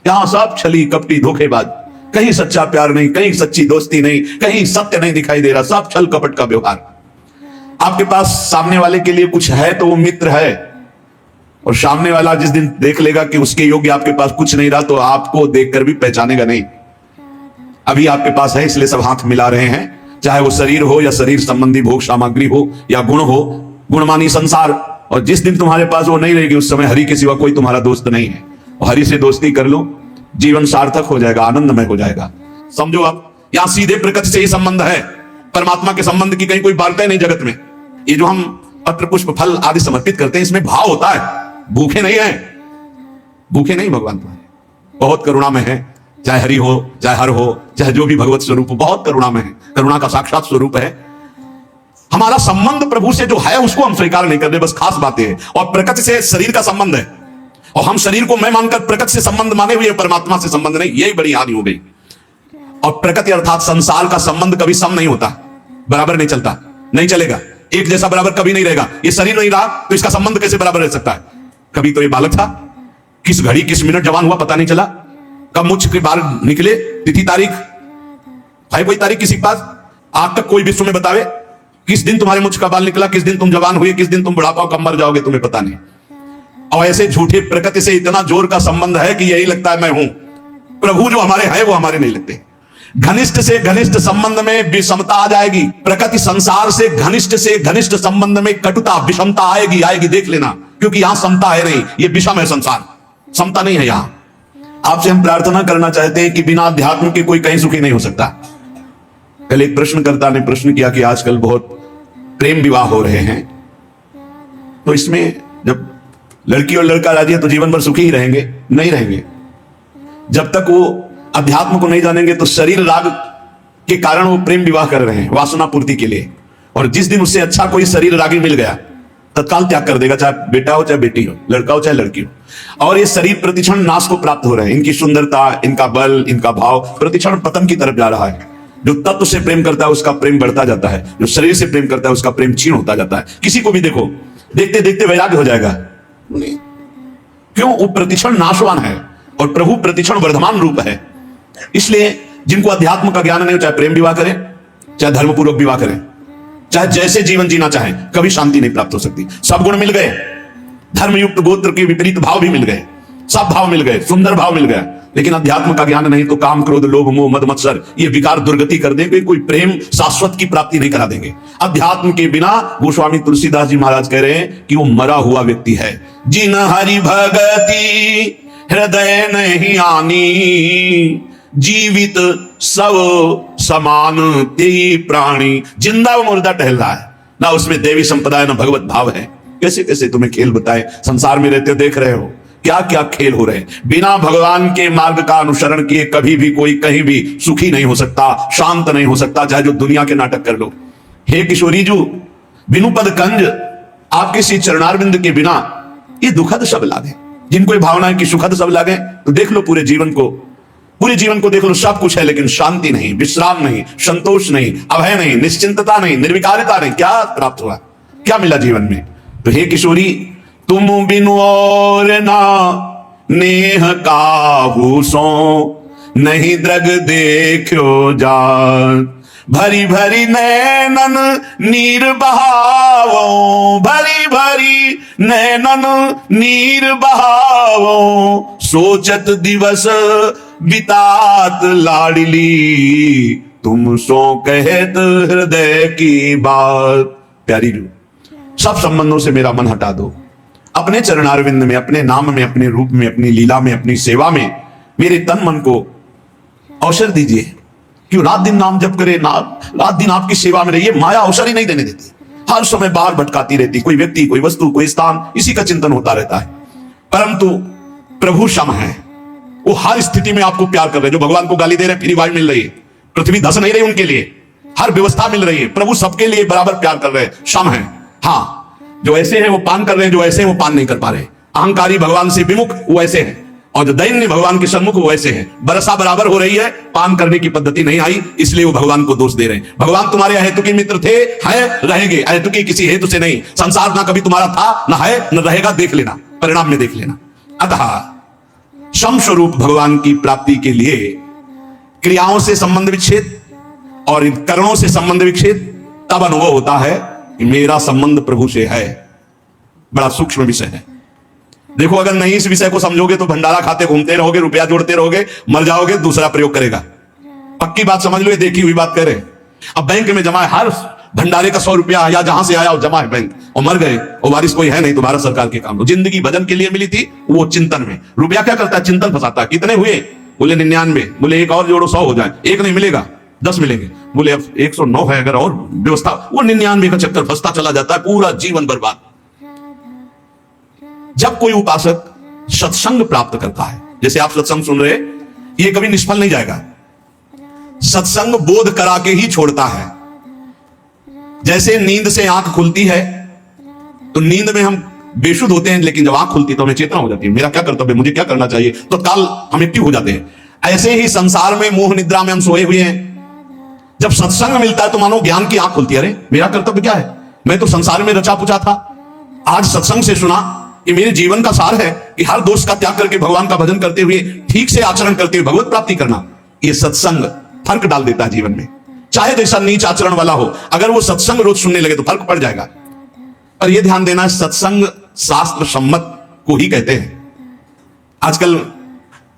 यहां सब छली कपटी धोखेबाज, कहीं सच्चा प्यार नहीं, कहीं सच्ची दोस्ती नहीं, कहीं सत्य नहीं दिखाई दे रहा, सब छल कपट का व्यवहार। आपके पास सामने वाले के लिए कुछ है तो वो मित्र है, और सामने वाला जिस दिन देख लेगा कि उसके योग्य आपके पास कुछ नहीं रहा, तो आपको देखकर भी पहचानेगा नहीं। अभी आपके पास है इसलिए सब हाथ मिला रहे हैं, चाहे वो शरीर हो या शरीर संबंधी भोग सामग्री हो या गुण हो, गुणमानी संसार। और जिस दिन तुम्हारे पास वो नहीं रहेगी, उस समय हरि के सिवा कोई तुम्हारा दोस्त नहीं है। और हरि से दोस्ती कर लो, जीवन सार्थक हो जाएगा, आनंदमय हो जाएगा। समझो आप, यहां सीधे प्रकृति से ही संबंध है, परमात्मा के संबंध की कहीं कोई बात नहीं जगत में। ये जो हम पत्र पुष्प फल आदि समर्पित करते हैं, इसमें भाव होता है, भूखे नहीं है, भूखे नहीं भगवान तुम्हारे, बहुत करुणा में है। चाहे हरि हो, चाहे हर हो, चाहे जो भी भगवत स्वरूप हो, बहुत करुणा में है, करुणा का साक्षात स्वरूप है। हमारा संबंध प्रभु से जो है उसको हम स्वीकार नहीं करते, बस खास बातें हैं। और प्रकृति से शरीर का संबंध है, और हम शरीर को मैं मानकर प्रकृति से संबंध माने हुए, परमात्मा से संबंध नहीं, यही बड़ी हानि हो गई। और प्रकृति अर्थात संसार का संबंध कभी सम नहीं होता, बराबर नहीं चलता, नहीं चलेगा, एक जैसा बराबर कभी नहीं रहेगा। ये शरीर नहीं रहा तो इसका संबंध कैसे बराबर रह सकता है? कभी तो ये बालक था, किस घड़ी किस मिनट जवान हुआ पता नहीं चला, कब मुझ के बाल निकले, तिथि तारीख है कोई तारीख किसी के पास? आज तक कोई विश्व में बतावे किस दिन तुम्हारे मुझ का बाल निकला, किस दिन तुम जवान हुए, किस दिन तुम बुढ़ापा कब मर जाओगे, तुम्हें पता नहीं। और ऐसे झूठे प्रकृति से इतना जोर का संबंध है कि यही लगता है मैं हूं। प्रभु जो हमारे हैं वो हमारे नहीं लगते। घनिष्ठ से घनिष्ठ संबंध में विषमता आ जाएगी, प्रकृति संसार से घनिष्ठ संबंध में कटुता विषमता आएगी, आएगी, देख लेना। क्योंकि यहां समता है नहीं, ये विषम है संसार, समता नहीं है यहां। आपसे हम प्रार्थना करना चाहते हैं कि बिना अध्यात्म के कोई कहीं सुखी नहीं हो सकता। कल एक प्रश्नकर्ता ने प्रश्न किया कि आजकल बहुत प्रेम विवाह हो रहे हैं, तो इसमें जब लड़की और लड़का राजी है तो जीवन भर सुखी ही रहेंगे? नहीं रहेंगे। जब तक वो अध्यात्म को नहीं जानेंगे तो शरीर राग के कारण वो प्रेम विवाह कर रहे हैं, वासना पूर्ति के लिए। और जिस दिन उससे अच्छा कोई शरीर रागी मिल गया, तत्काल त्याग कर देगा, चाहे बेटा हो चाहे बेटी हो, लड़का हो चाहे लड़की हो। और ये शरीर प्रतिक्षण नाश को प्राप्त हो रहे हैं, इनकी सुंदरता, इनका बल, इनका भाव प्रतिक्षण पतन की तरफ जा रहा है। जो तत्व से प्रेम करता है उसका प्रेम बढ़ता जाता है, जो शरीर से प्रेम करता है उसका प्रेम क्षीण होता जाता है। किसी को भी देखो, देखते देखते वैराग्य हो जाएगा, क्यों? वो प्रतिक्षण नाशवान है और प्रभु प्रतिक्षण वर्धमान रूप है। इसलिए जिनको अध्यात्म का ज्ञान नहीं हो, चाहे प्रेम विवाह करें, चाहे धर्मपूर्वक विवाह करें, चाहे जैसे जीवन जीना चाहें, कभी शांति नहीं प्राप्त हो सकती। सब गुण मिल गए, धर्मयुक्त गोत्र के विपरीत भाव भी मिल गए, सब भाव मिल गए, सुंदर भाव मिल गया, लेकिन अध्यात्म का ज्ञान नहीं तो काम क्रोध लोभ मोह मद मत्सर ये विकार दुर्गति कर देंगे, कोई प्रेम शाश्वत की प्राप्ति नहीं करा देंगे। अध्यात्म के बिना गोस्वामी तुलसीदास जी महाराज कह रहे हैं कि वो मरा हुआ व्यक्ति है। जिन हरि भगति हृदय नहीं आनी, जीवित सब समान ते प्राणी। जिंदा व मुर्दा टहल रहा है, ना उसमें देवी संपदा है ना भगवत भाव है। कैसे कैसे तुम्हें खेल बताए, संसार में रहते हो देख रहे हो क्या क्या खेल हो रहे हैं। बिना भगवान के मार्ग का अनुसरण किए कभी भी कोई कहीं भी सुखी नहीं हो सकता, शांत नहीं हो सकता, चाहे जो दुनिया के नाटक कर लो। हे किशोरी जी, बिनु पद कंज आपके श्री चरणारविंद के बिना ये दुखद सब लागे। जिनको ये भावना है कि सुखद सब लागे, तो देख लो पूरे जीवन को देख लो, सब कुछ है लेकिन शांति नहीं, विश्राम नहीं, संतोष नहीं, अभय नहीं, निश्चिंतता नहीं, निर्विकारिता नहीं। क्या प्राप्त हुआ, क्या मिला जीवन में? तो हे किशोरी, तुम बिनु और ना नेह काहू सो, नहीं द्रग देखो जात। भरी भरी नैनन नीर बहावो, भरी भरी नैनन नीर बहावो। सोचत दिवस बितात लाडली, तुम सो कहत हृदय की बात। प्यारी रू, सब संबंधों से मेरा मन हटा दो, अपने चरणारविंद में, अपने नाम में, अपने रूप में, अपनी लीला में, अपनी सेवा में मेरे तन मन को अवसर दीजिए। क्यों? रात दिन नाम जप करे, रात दिन आपकी सेवा में रहिए। माया अवसर ही नहीं देने देती, हर समय बाहर भटकाती रहती, कोई व्यक्ति, कोई वस्तु, कोई स्थान, इसी का चिंतन होता रहता है। परंतु प्रभु क्षम है, वो हर स्थिति में आपको प्यार कर रहे हैं। जो भगवान को गाली दे रहे हैं, फ्री वाइड मिल रही है, पृथ्वी धस नहीं रही उनके लिए, हर व्यवस्था मिल रही है। प्रभु सबके लिए बराबर प्यार कर रहे हैं, क्षम है। हाँ, जो ऐसे हैं वो पान कर रहे हैं, जो ऐसे हैं वो पान नहीं कर पा रहे। अहंकारी भगवान से विमुख वो ऐसे हैं, और जो दैन्य भगवान के सन्मुख वो ऐसे हैं। बरसा बराबर हो रही है, पान करने की पद्धति नहीं आई, इसलिए वो भगवान को दोष दे रहे हैं। भगवान तुम्हारे अहेतुकी मित्र थे, हैं, रहेंगे, अहेतुकी किसी हेतु से नहीं। संसार ना कभी तुम्हारा था, ना है, न रहेगा, देख लेना, परिणाम में देख लेना। अतः सम स्वरूप भगवान की प्राप्ति के लिए क्रियाओं से संबंध विच्छेद और करणों से संबंध विच्छेद तब अनुभव होता है कि मेरा संबंध प्रभु से है। बड़ा सूक्ष्म विषय है। देखो, अगर नहीं इस विषय को समझोगे तो भंडारा खाते घूमते रहोगे, रुपया जोड़ते रहोगे, मर जाओगे, दूसरा प्रयोग करेगा। पक्की बात समझ लो, ये देखी हुई बात करे। अब बैंक में जमा है, हर भंडारे का 100 रुपया या जहां से आया वो जमा है बैंक, और मर गए और वारिस कोई है नहीं तो भारत सरकार के काम। जिंदगी भजन के लिए मिली थी, वो चिंतन में। रुपया क्या करता है? चिंतन फंसाता है। कितने हुए? बोले 99। बोले एक और जोड़ो 100 हो जाए। एक नहीं मिलेगा, 10 मिलेंगे। बोले अब 109 है अगर और व्यवस्था, वो 99 का चक्कर फंसता चला जाता है, पूरा जीवन बर्बाद। जब कोई उपासक सत्संग प्राप्त करता है, जैसे आप सत्संग सुन रहे, ये कभी निष्फल नहीं जाएगा। सत्संग बोध करा के ही छोड़ता है। जैसे नींद से आंख खुलती है तो नींद में हम बेशुद्ध होते हैं, लेकिन जब आंख खुलती है तो हमें चेतना हो जाती है, मेरा क्या कर्तव्य, मुझे क्या करना चाहिए, तो काल हम एक्टिव हो जाते हैं। ऐसे ही संसार में मोह निद्रा में हम सोए हुए हैं। जब सत्संग मिलता है तो मानो ज्ञान की आंख खुलती है। अरे मेरा कर्तव्य क्या है, मैं तो संसार में रचा पुचा था, आज सत्संग से सुना, ये मेरे जीवन का सार है कि हर दोष का त्याग करके भगवान का भजन करते हुए, ठीक से आचरण करते हुए भगवत प्राप्ति करना। ये सत्संग फर्क डाल देता है जीवन में। चाहे जैसा नीच आचरण वाला हो, अगर वो सत्संग रोज सुनने लगे तो फर्क पड़ जाएगा। पर यह ध्यान देना, सत्संग शास्त्र सम्मत को ही कहते हैं। आजकल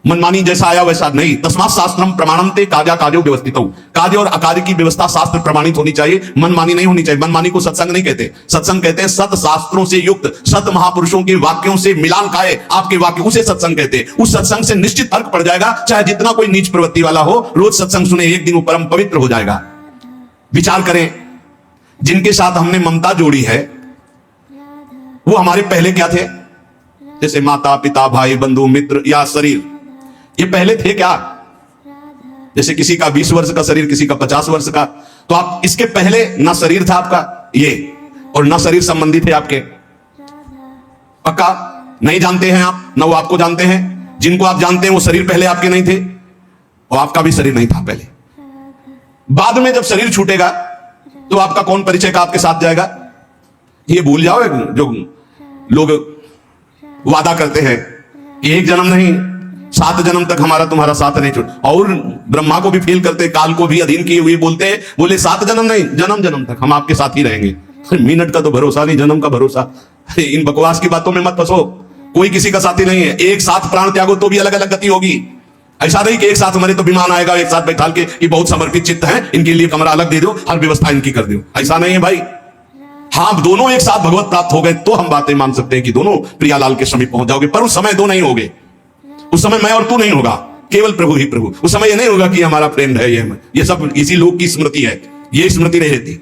मनमानी जैसा आया वैसा नहीं। तस्मात् शास्त्रम प्रमाणन्ते कार्या कार्यो व्यवस्थितौ। कार्य और अकार्य की व्यवस्था शास्त्र प्रमाणित होनी चाहिए, मनमानी नहीं होनी चाहिए। मनमानी को सत्संग नहीं कहते। सत्संग कहते हैं सत शास्त्रों से युक्त, सत महापुरुषों के वाक्यों से मिलान खाए आपके वाक्य, उसे सत्संग कहते हैं। उस सत्संग से निश्चित फर्क पड़ जाएगा, चाहे जितना कोई नीच प्रवृत्ति वाला हो। रोज सत्संग सुने, एक दिन वो परम पवित्र हो जाएगा। विचार करें, जिनके साथ हमने ममता जोड़ी है वो हमारे पहले क्या थे? जैसे माता पिता, भाई बंधु मित्र या शरीर, ये पहले थे क्या? जैसे किसी का 20 वर्ष का शरीर, किसी का 50 वर्ष का, तो आप इसके पहले ना शरीर था आपका ये, और ना शरीर संबंधी थे आपके। पक्का नहीं जानते हैं आप, ना वो आपको जानते हैं। जिनको आप जानते हैं वो शरीर पहले आपके नहीं थे, और आपका भी शरीर नहीं था पहले। बाद में जब शरीर छूटेगा तो आपका कौन परिचय का आपके साथ जाएगा? ये भूल जाओ जो लोग वादा करते हैं कि एक जन्म नहीं 7 जन्म तक हमारा तुम्हारा साथ नहीं छूट, और ब्रह्मा को भी फेल करते, काल को भी अधीन किए हुए बोलते हैं, बोले 7 जन्म नहीं, जन्म जन्म तक हम आपके साथ ही रहेंगे। मिनट का तो भरोसा नहीं, जन्म का भरोसा। इन बकवास की बातों में मत फंसो। कोई किसी का साथी नहीं है। एक साथ प्राण त्यागो तो भी अलग अलग गति होगी। ऐसा नहीं कि एक साथ मरे तो विमान आएगा, एक साथ बैठा के ये बहुत समर्पित चित्त है, इनके लिए कमरा अलग दे दो, हर व्यवस्था इनकी कर दो। ऐसा नहीं है भाई। हाँ, दोनों एक साथ भगवत प्राप्त हो गए तो हम बातें मान सकते हैं कि दोनों प्रियालाल के समीप पहुंच जाओगे, पर उस समय दो नहीं होगे। उस समय मैं और तू नहीं होगा, केवल प्रभु ही प्रभु। उस समय ये नहीं होगा कि हमारा फ्रेंड है ये सब इसी लोग की स्मृति है, ये स्मृति नहीं रहती।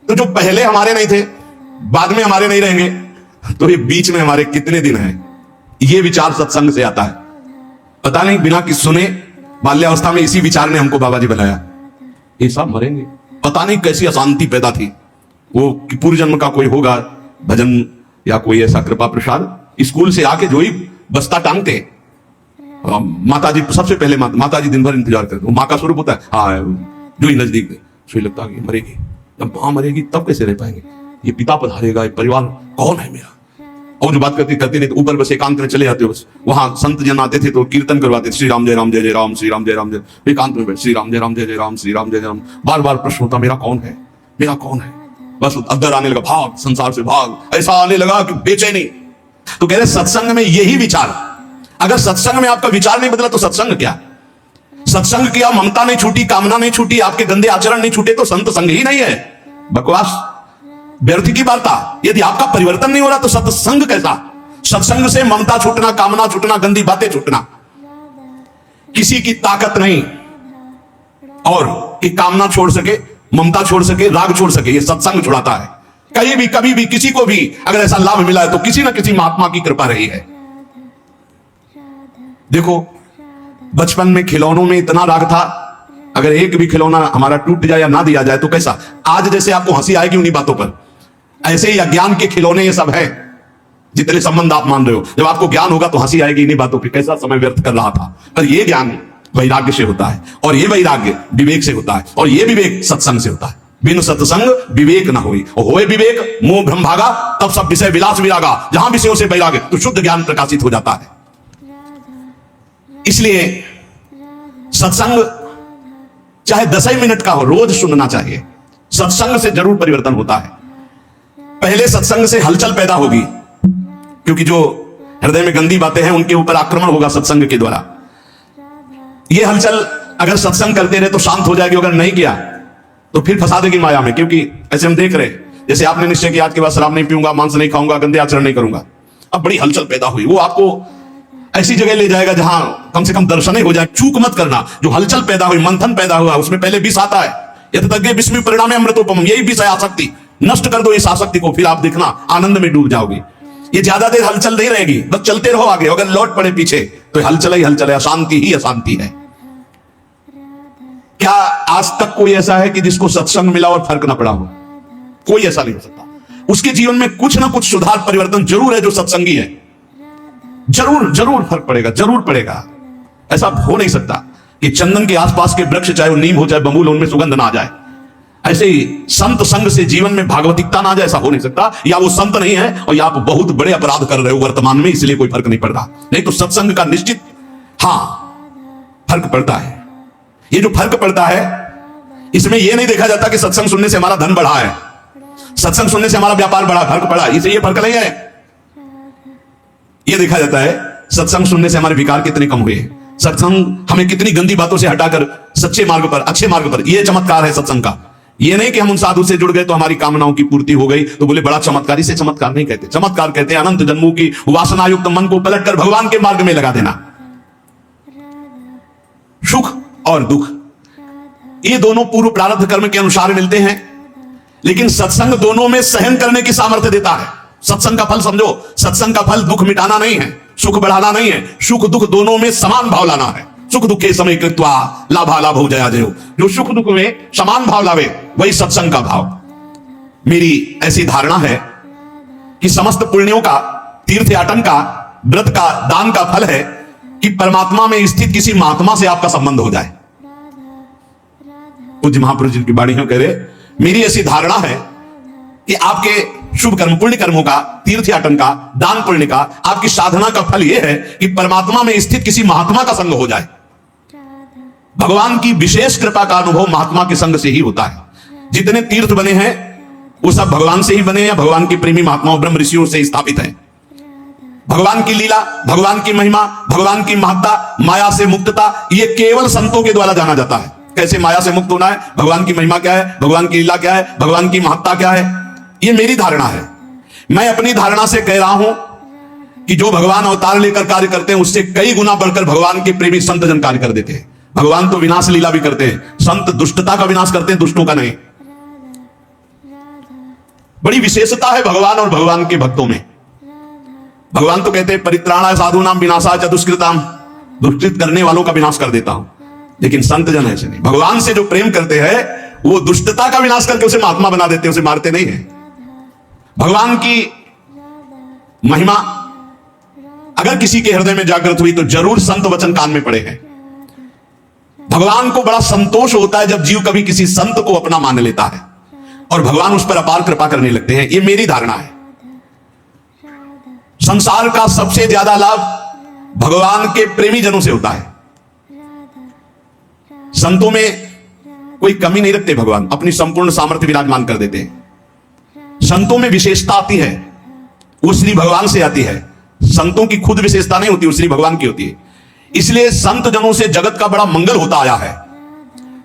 तो जो पहले हमारे नहीं थे, बाद में हमारे नहीं रहेंगे, तो ये बीच में हमारे कितने दिन हैं? ये विचार सत्संग से आता है। पता नहीं बिना किस सुने बाल्यावस्था में इसी विचार ने हमको बाबा जी बनाया, ये सब मरेंगे। पता नहीं कैसी अशांति पैदा थी वो, कि पूर्व जन्म का कोई होगा भजन या कोई ऐसा कृपा प्रसाद। स्कूल से आके जो ही बस्ता टांगते, माता जी सबसे पहले माता जी दिन भर इंतजार करते। माँ का स्वरूप होता है, हाँ जो ही नजदीक सोई लगता है मरेगी। जब माँ मरेगी तब कैसे रह पाएंगे? ये पिता पधारेगा, ये परिवार कौन है मेरा? और जो बात करती नहीं तो ऊपर बस एकांत में चले जाते हो। वहां संत जन आते थे तो कीर्तन करवाते, श्री राम जय राम जय जय राम, श्री राम जय राम जय। एकांत में श्री राम जय राम जय जय राम, श्री राम जय जय राम। बार बार प्रश्न होता, मेरा कौन है, मेरा कौन है? बस अद्दर आने लगा, भाग संसार से भाग। ऐसा आने लगा कि बेचैनी। तो कह रहे सत्संग में यही विचार, अगर सत्संग में आपका विचार नहीं बदला तो सत्संग क्या? सत्संग किया, ममता नहीं छूटी, कामना नहीं छूटी, आपके गंदे आचरण नहीं छूटे तो संत संग ही नहीं है। बकवास, व्यर्थ की वार्ता। यदि आपका परिवर्तन नहीं हो रहा तो सत्संग कैसा? सत्संग से ममता छूटना, कामना छूटना, गंदी बातें छूटना। किसी की ताकत नहीं और कि कामना छोड़ सके, ममता छोड़ सके, राग छोड़ सके, ये सत्संग छुड़ाता है। कहीं भी कभी भी किसी को भी अगर ऐसा लाभ मिला है तो किसी ना किसी महात्मा की कृपा रही है। देखो, बचपन में खिलौनों में इतना राग था, अगर एक भी खिलौना हमारा टूट जाए या ना दिया जाए तो कैसा? आज जैसे आपको हंसी आएगी उन्हीं बातों पर, ऐसे ही अज्ञान के खिलौने ये सब है। जितने संबंध आप मान रहे हो, जब आपको ज्ञान होगा तो हंसी आएगी इन्हीं बातों पर, कैसा समय व्यर्थ कर रहा था। पर यह ज्ञान वैराग्य से होता है, और यह वैराग्य विवेक से होता है, और यह विवेक सत्संग से होता है। बिन सत्संग विवेक ना होई, और होए विवेक मोह भ्रम भागा, तब सब विषय विलास विरागा। जहां विषयों से वैराग्य तो शुद्ध ज्ञान प्रकाशित हो जाता है। इसलिए सत्संग चाहे 10 ही मिनट का हो, रोज सुनना चाहिए। सत्संग से जरूर परिवर्तन होता है। पहले सत्संग से हलचल पैदा होगी, क्योंकि जो हृदय में गंदी बातें हैं उनके ऊपर आक्रमण होगा सत्संग के द्वारा। ये हलचल अगर सत्संग करते रहे तो शांत हो जाएगी, अगर नहीं किया तो फिर फंसा देगी माया में। क्योंकि ऐसे हम देख रहे, जैसे आपने निश्चय किया आज के बाद शराब नहीं पीऊंगा, मांस नहीं खाऊंगा, गंदे आचरण नहीं करूंगा, अब बड़ी हलचल पैदा हुई। वो आपको ऐसी जगह ले जाएगा जहां कम से कम दर्शन ही हो जाए। चूक मत करना, जो हलचल पैदा हुई, मंथन पैदा हुआ, उसमें पहले विष आता है। यतज्ञ विस्मि परिणामे अमृतोपम, यही विष है आसक्ति। नष्ट कर दो इस आसक्ति को, फिर आप देखना आनंद में डूब जाओगे। ये ज्यादा देर हलचल नहीं रहेगी, बस चलते रहो आगे। अगर लौट पड़े पीछे तो हलचल ही हलचल है, अशांति ही अशांति है। क्या आज तक कोई ऐसा है कि जिसको सत्संग मिला और फर्क ना पड़ा हो? कोई ऐसा नहीं हो सकता। उसके जीवन में कुछ ना कुछ सुधार परिवर्तन जरूर है जो सत्संगी है। जरूर जरूर फर्क पड़ेगा, जरूर पड़ेगा। ऐसा हो नहीं सकता कि चंदन के आसपास के वृक्ष, चाहे वो नीम हो चाहे बबूल, उनमें सुगंध ना आ जाए। ऐसे ही संत संग से जीवन में भागवतिकता ना आ जाए, ऐसा हो नहीं सकता। या वो संत नहीं है और या आप बहुत बड़े अपराध कर रहे हो वर्तमान में, इसलिए कोई फर्क नहीं पड़ रहा। नहीं तो सत्संग का निश्चित फर्क पड़ता है। ये जो फर्क पड़ता है, इसमें यह नहीं देखा जाता कि सत्संग सुनने से हमारा धन बढ़ा है, सत्संग सुनने से हमारा व्यापार बढ़ा, फर्क पड़ा, इसे ये फर्क नहीं है। यह देखा जाता है सत्संग सुनने से हमारे विकार कितने कम हुए, सत्संग हमें कितनी गंदी बातों से हटाकर सच्चे मार्ग पर, अच्छे मार्ग पर, यह चमत्कार है सत्संग का। यह नहीं कि हम उन साधु से जुड़ गए तो हमारी कामनाओं की पूर्ति हो गई, तो बोले बड़ा चमत्कार। इसे चमत्कार नहीं कहते। चमत्कार कहते हैं अनंत जन्मों की वासनायुक्त मन को पलटकर भगवान के मार्ग में लगा देना। सुख और दुख ये दोनों पूर्व प्रारब्ध कर्म के अनुसार मिलते हैं, लेकिन सत्संग दोनों में सहन करने की सामर्थ्य देता है। सत्संग का फल समझो, सत्संग का फल दुख मिटाना नहीं है, सुख बढ़ाना नहीं है, सुख दुख दोनों में समान भाव लाना है। सुख दुख के समय कृत्वा लाभा लाभ हो जया जयो, जो सुख दुख में समान भाव लावे वही सत्संग का भाव। मेरी ऐसी धारणा है कि समस्त पुण्यों का, तीर्थ याटन का, व्रत का, दान का फल है कि परमात्मा में स्थित किसी महात्मा से आपका संबंध हो जाए। पूज्य महापुरुष जी की वाणी कह रहे, मेरी ऐसी धारणा है कि आपके शुभ कर्म, पुण्य कर्मों का, तीर्थ याटन का, दान पुण्य का, आपकी साधना का फल यह है कि परमात्मा में स्थित किसी महात्मा का संग हो जाए। भगवान की विशेष कृपा का अनुभव महात्मा के संग से ही होता है। जितने तीर्थ बने हैं वो सब भगवान से ही बने हैं, भगवान की प्रेमी महात्माओं, ब्रह्म ऋषियों से स्थापित हैं। भगवान की लीला, भगवान की महिमा, भगवान की महत्ता, माया से मुक्तता, ये केवल संतों के द्वारा जाना जाता है। कैसे माया से मुक्त होना है, भगवान की महिमा क्या है, भगवान की लीला क्या है, भगवान की महत्ता क्या है, ये मेरी धारणा है। मैं अपनी धारणा से कह रहा हूं कि जो भगवान अवतार लेकर कार्य करते हैं उससे कई गुना बढ़कर भगवान के प्रेमी संत जन कार्य कर देते हैं। भगवान तो विनाश लीला भी करते हैं, संत दुष्टता का विनाश करते हैं, दुष्टों का नहीं। बड़ी विशेषता है भगवान और भगवान के भक्तों में। भगवान तो कहते हैं परित्राणाय साधूनाम विनाशाय च दुष्कृताम, दुष्कृत करने वालों का विनाश कर देता हूं। लेकिन संत जन ऐसे नहीं, भगवान से जो प्रेम करते हैं वो दुष्टता का विनाश करके उसे महात्मा बना देते हैं, उसे मारते नहीं है। भगवान की महिमा अगर किसी के हृदय में जागृत हुई तो जरूर संत वचन कान में पड़े हैं। भगवान को बड़ा संतोष होता है जब जीव कभी किसी संत को अपना मान लेता है और भगवान उस पर अपार कृपा करने लगते हैं। ये मेरी धारणा है। संसार का सबसे ज्यादा लाभ भगवान के प्रेमी जनों से होता है। संतों में कोई कमी नहीं रखते, भगवान अपनी संपूर्ण सामर्थ्य विराजमान कर देते हैं। संतों में विशेषता आती है, वो श्री भगवान से आती है। संतों की खुद विशेषता नहीं होती, वो श्री भगवान की होती है। इसलिए संत जनों से जगत का बड़ा मंगल होता आया है।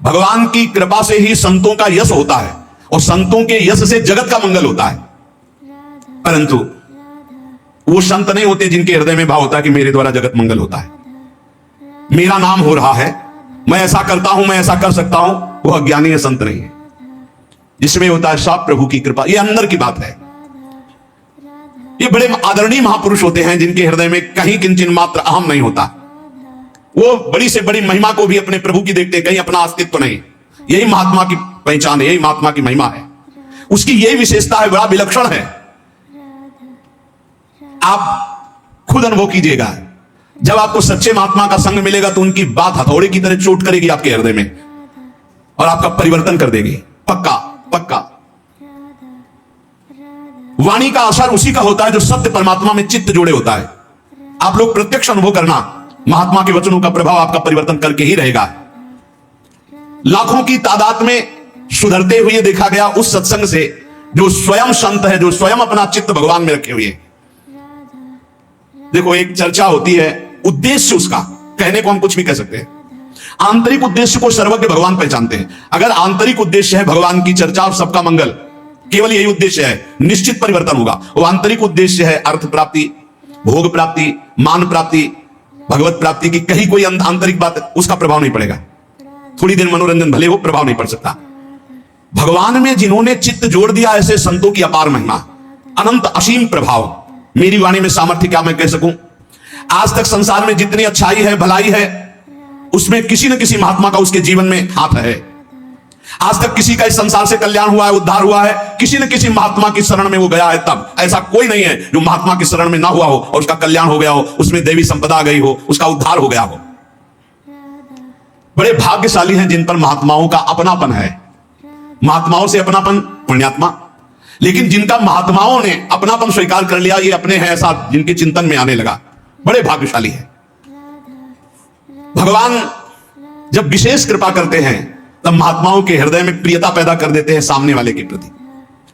भगवान की कृपा से ही संतों का यश होता है और संतों के यश से जगत का मंगल होता है। परंतु वो संत नहीं होते जिनके हृदय में भाव होता है कि मेरे द्वारा जगत मंगल होता है, मेरा नाम हो रहा है, मैं ऐसा करता हूं, मैं ऐसा कर सकता हूं। वो अज्ञानी है, संत नहीं है। जिसमें होता है सब प्रभु की कृपा। ये अंदर की बात है। ये बड़े आदरणीय महापुरुष होते हैं जिनके हृदय में कहीं किंचित मात्र अहम नहीं होता। वो बड़ी से बड़ी महिमा को भी अपने प्रभु की देखते हैं, कहीं अपना अस्तित्व नहीं। यही महात्मा की पहचान है, यही महात्मा की महिमा है। उसकी यही विशेषता है, बड़ा विलक्षण है। आप खुद अनुभव कीजिएगा, जब आपको सच्चे महात्मा का संग मिलेगा तो उनकी बात हथौड़े की तरह चोट करेगी आपके हृदय में और आपका परिवर्तन कर देगी। पक्का पक्का। वाणी का असर उसी का होता है जो सत्य परमात्मा में चित्त जोड़े होता है। आप लोग प्रत्यक्ष अनुभव करना, महात्मा के वचनों का प्रभाव आपका परिवर्तन करके ही रहेगा। लाखों की तादाद में सुधरते हुए देखा गया उस सत्संग से जो स्वयं संत है, जो स्वयं अपना चित्त भगवान में रखे हुए। देखो, एक चर्चा होती है, उद्देश्य उसका कहने को हम कुछ भी कह सकते हैं। आंतरिक उद्देश्य को सर्वज्ञ भगवान पहचानते हैं। अगर आंतरिक उद्देश्य है भगवान की चर्चा और सबका मंगल, केवल यही उद्देश्य है, निश्चित परिवर्तन होगा। वो आंतरिक उद्देश्य है अर्थ प्राप्ति, भोग प्राप्ति, मान प्राप्ति, भगवत प्राप्ति की कहीं कोई आंतरिक बात, उसका प्रभाव नहीं पड़ेगा। थोड़ी देर मनोरंजन भले हो, प्रभाव नहीं पड़ सकता। भगवान में जिन्होंने चित्त जोड़ दिया, ऐसे संतों की अपार महिमा, अनंत असीम प्रभाव। मेरी वाणी में सामर्थ्य क्या मैं कह सकूं। आज तक संसार में जितनी अच्छाई है, भलाई है, उसमें किसी न किसी महात्मा का उसके जीवन में हाथ है। आज तक किसी का इस संसार से कल्याण हुआ है, उद्धार हुआ है, किसी न किसी महात्मा की शरण में वो गया है। तब ऐसा कोई नहीं है जो महात्मा की शरण में ना हुआ हो और उसका कल्याण हो गया हो, उसमें देवी संपदा आ गई हो, उसका उद्धार हो गया हो। बड़े भाग्यशाली हैं जिन पर महात्माओं का अपनापन है। महात्माओं से अपनापन पुण्यात्मा, लेकिन जिनका महात्माओं ने अपनापन स्वीकार कर लिया, ये अपने हैं, ऐसा जिनके चिंतन में आने लगा, बड़े भाग्यशाली है। भगवान जब विशेष कृपा करते हैं तब महात्माओं के हृदय में प्रियता पैदा कर देते हैं सामने वाले के प्रति।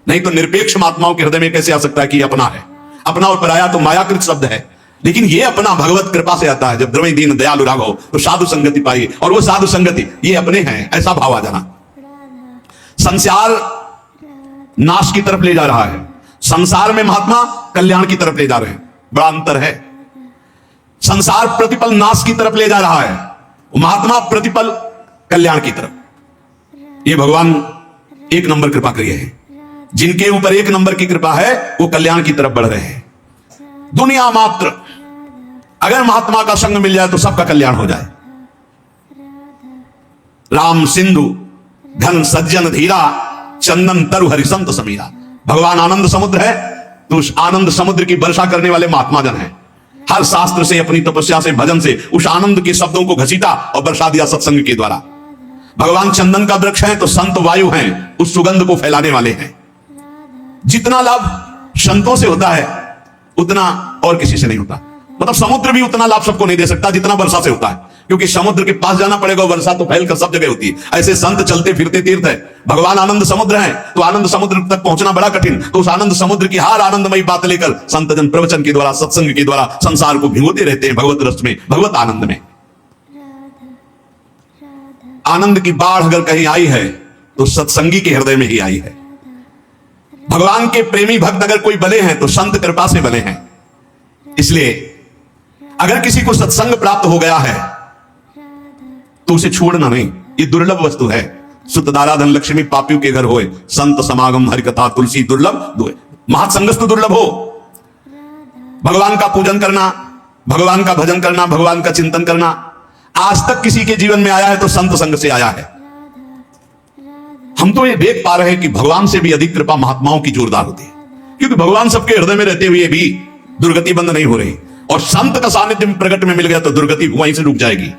नहीं तो निरपेक्ष महात्माओं के हृदय में कैसे आ सकता है कि अपना है। अपना और पराया तो मायाकृत शब्द है, लेकिन ये अपना भगवत कृपा से आता है। जब द्रव्य दीन दयालु राघव तो साधु संगति पाई, और वो साधु संगति ये अपने हैं, ऐसा भाव आ जाना। संसार नाश की तरफ ले जा रहा है, संसार में महात्मा कल्याण की तरफ ले जा रहे हैं, बड़ा अंतर है। संसार प्रतिपल नाश की तरफ ले जा रहा है, महात्मा प्रतिपल कल्याण की तरफ। ये भगवान एक नंबर कृपा करिए है। जिनके ऊपर एक नंबर की कृपा है वो कल्याण की तरफ बढ़ रहे हैं। दुनिया मात्र अगर महात्मा का संग मिल जाए तो सबका कल्याण हो जाए। राम सिंधु घन सज्जन धीरा, चंदन तरु हरिसंत समीरा। भगवान आनंद समुद्र है, तो उस आनंद समुद्र की वर्षा करने वाले महात्मा जन हैं। हर शास्त्र से, अपनी तपस्या से, भजन से उस आनंद के शब्दों को घसीटा और बरसा दिया सत्संग के द्वारा। भगवान चंदन का वृक्ष है तो संत वायु हैं, उस सुगंध को फैलाने वाले हैं। जितना लाभ संतों से होता है उतना और किसी से नहीं होता। मतलब समुद्र भी उतना लाभ सबको नहीं दे सकता जितना वर्षा से होता है, क्योंकि समुद्र के पास जाना पड़ेगा, वर्षा तो फैलकर सब जगह होती है। ऐसे संत चलते फिरते तीर्थ है। भगवान आनंद समुद्र है तो आनंद समुद्र तक पहुंचना बड़ा कठिन, तो उस आनंद समुद्र की हर आनंदमयी बात लेकर संत जन प्रवचन के द्वारा, सत्संग के द्वारा संसार को भिगोते रहते हैं भगवत रस में, भगवत आनंद में। आनंद की बाढ़ अगर कहीं आई है तो सत्संगी के हृदय में ही आई है। भगवान के प्रेमी भक्त अगर कोई बने हैं तो संत कृपा से बने हैं। इसलिए अगर किसी को सत्संग प्राप्त हो गया है तो उसे छोड़ना नहीं, ये दुर्लभ वस्तु है। सुतदारा धन लक्ष्मी पापियों के घर होए, संत समागम हरि कथा तुलसी दुर्लभ दुए। महासंगस तो दुर्लभ हो। भगवान का पूजन करना, भगवान का भजन करना, भगवान का चिंतन करना आज तक किसी के जीवन में आया है तो संत संग से आया है। हम तो ये देख पा रहे हैं कि भगवान से भी अधिक कृपा महात्माओं की जोरदार होती है, क्योंकि भगवान सबके हृदय में रहते हुए भी दुर्गति बंद नहीं हो रही, और संत का सानिध्य में प्रकट में मिल गया तो दुर्गति वहीं से रुक जाएगी।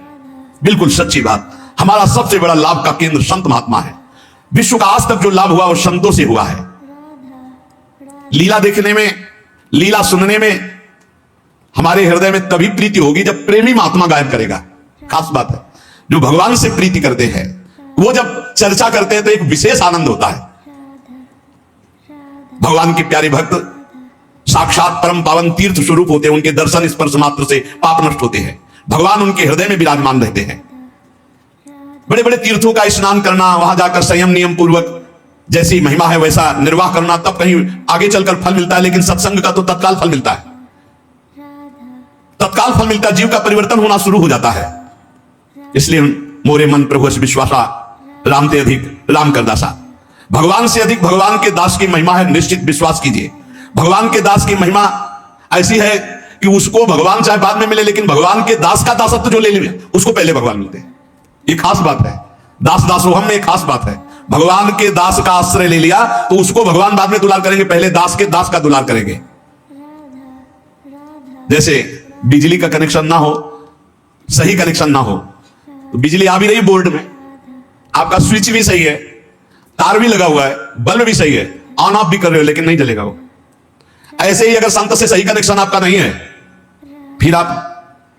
बिल्कुल सच्ची बात। हमारा सबसे बड़ा लाभ का केंद्र संत महात्मा है। विश्व का आज तक जो लाभ हुआ वो संतों से हुआ है। लीला देखने में, लीला सुनने में हमारे हृदय में तभी प्रीति होगी जब प्रेमी महात्मा गायन करेगा। खास बात है, जो भगवान से प्रीति करते हैं वो जब चर्चा करते हैं तो एक विशेष आनंद होता है। भगवान के प्यारे भक्त साक्षात परम पावन तीर्थ स्वरूप होते हैं। उनके दर्शन स्पर्श मात्र से पाप नष्ट होते हैं। भगवान उनके हृदय में विराजमान रहते हैं। बड़े बड़े तीर्थों का स्नान करना, वहां जाकर संयम नियम पूर्वक जैसी महिमा है वैसा निर्वाह करना, तब कहीं आगे चलकर फल मिलता है। लेकिन सत्संग का तो तत्काल फल मिलता है, तत्काल फल मिलता है, जीव का परिवर्तन होना शुरू हो जाता है। इसलिए मोरे मन प्रभु विश्वासा, राम ते अधिक राम कर दासा। भगवान से अधिक भगवान के दास की महिमा है, निश्चित विश्वास कीजिए। भगवान के दास की महिमा ऐसी है कि उसको भगवान चाहे बाद में मिले, लेकिन भगवान के दास का दासत्व जो ले ले उसको पहले भगवान मिलते हैं। ये खास बात है। दास दासोहम में एक खास बात है। भगवान के दास का आश्रय ले लिया तो उसको भगवान बाद में दुलार करेंगे, पहले दास के दास का दुलार करेंगे। जैसे बिजली का कनेक्शन ना हो, सही कनेक्शन ना हो, तो बिजली आ भी रही बोर्ड में, आपका स्विच भी सही है, तार भी लगा हुआ है, बल्ब भी सही है, ऑन ऑफ भी कर रहे हो, लेकिन नहीं जलेगा वो। ऐसे ही अगर संत से सही कनेक्शन आपका नहीं है, फिर आप